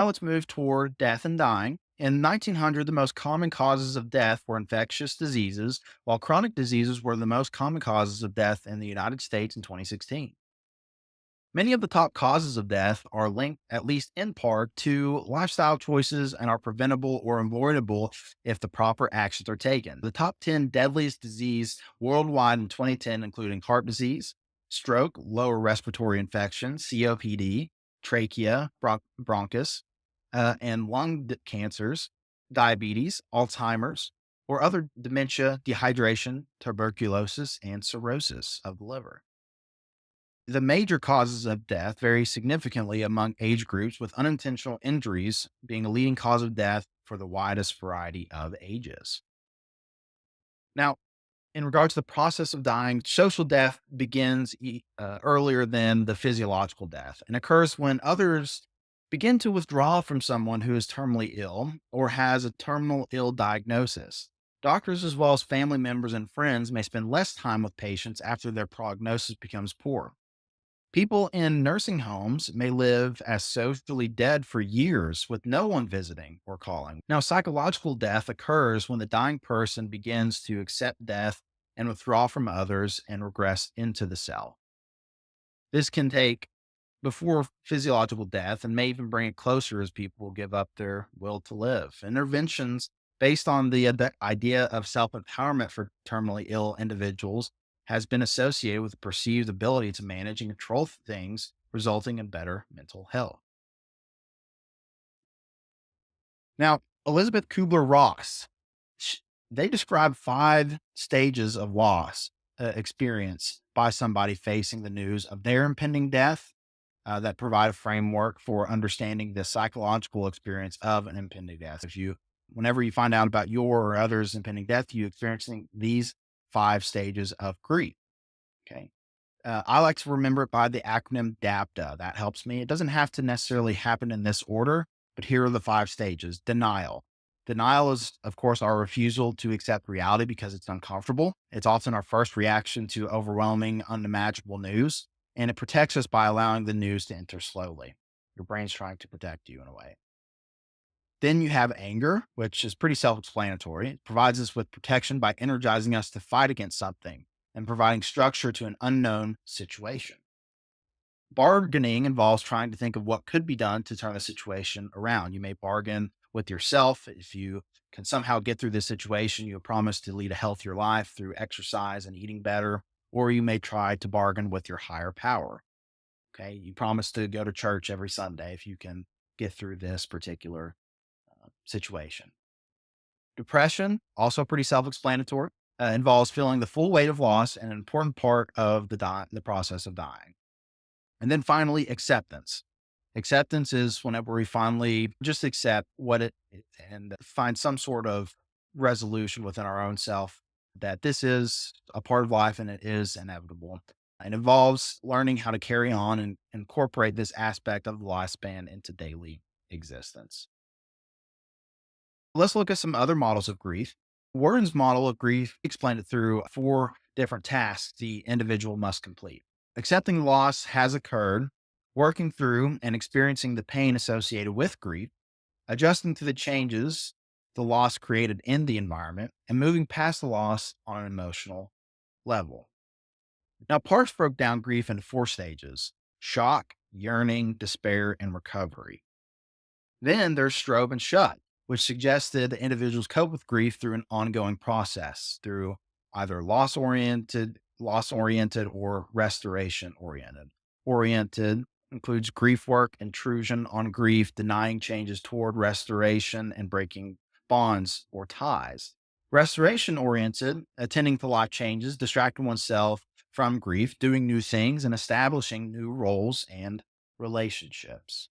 Now let's move toward death and dying. In 1900, the most common causes of death were infectious diseases, while chronic diseases were the most common causes of death in the United States in 2016. Many of the top causes of death are linked, at least in part, to lifestyle choices and are preventable or avoidable if the proper actions are taken. The top 10 deadliest disease worldwide in 2010, including heart disease, stroke, lower respiratory infection, COPD, trachea, bronchus, and cancers, diabetes, Alzheimer's, or other dementia, dehydration, tuberculosis, and cirrhosis of the liver. The major causes of death vary significantly among age groups, with unintentional injuries being a leading cause of death for the widest variety of ages. Now, in regards to the process of dying, social death begins earlier than the physiological death and occurs when others begin to withdraw from someone who is terminally ill or has a terminal ill diagnosis. Doctors, as well as family members and friends, may spend less time with patients after their prognosis becomes poor. People in nursing homes may live as socially dead for years with no one visiting or calling. Now, psychological death occurs when the dying person begins to accept death and withdraw from others and regress into the cell. This can take before physiological death and may even bring it closer as people give up their will to live. Interventions based on the idea of self empowerment for terminally ill individuals has been associated with the perceived ability to manage and control things, resulting in better mental health. Now, Elizabeth Kubler Ross, sh- they describe 5 stages of loss experience by somebody facing the news of their impending death that provide a framework for understanding the psychological experience of an impending death. Whenever you find out about your or others' impending death, you experiencing these 5 stages of grief. Okay. I like to remember it by the acronym DAPTA. That helps me. It doesn't have to necessarily happen in this order, but here are the 5 stages. Denial. Denial is, of course, our refusal to accept reality because it's uncomfortable. It's often our first reaction to overwhelming, unimaginable news, and it protects us by allowing the news to enter slowly. Your brain's trying to protect you in a way. Then you have anger, which is pretty self explanatory. It provides us with protection by energizing us to fight against something and providing structure to an unknown situation. Bargaining involves trying to think of what could be done to turn the situation around. You may bargain with yourself. If you can somehow get through this situation, you promise to lead a healthier life through exercise and eating better, or you may try to bargain with your higher power. Okay. You promise to go to church every Sunday if you can get through this particular situation. Depression, also pretty self-explanatory, involves feeling the full weight of loss and an important part of the process of dying. And then finally, acceptance. Acceptance is whenever we finally just accept what it is and find some sort of resolution within our own self that this is a part of life and it is inevitable. It involves learning how to carry on and incorporate this aspect of the lifespan into daily existence. Let's look at some other models of grief. Warren's model of grief explained it through 4 different tasks the individual must complete. Accepting loss has occurred, working through and experiencing the pain associated with grief, adjusting to the changes the loss created in the environment, and moving past the loss on an emotional level. Now, Parks broke down grief into 4 stages: shock, yearning, despair, and recovery. Then there's Strobe and Shut, which suggested that individuals cope with grief through an ongoing process, through either loss oriented, or restoration oriented. Oriented includes grief work, intrusion on grief, denying changes toward restoration, and breaking bonds or ties. Restoration oriented, attending to life changes, distracting oneself from grief, doing new things, and establishing new roles and relationships.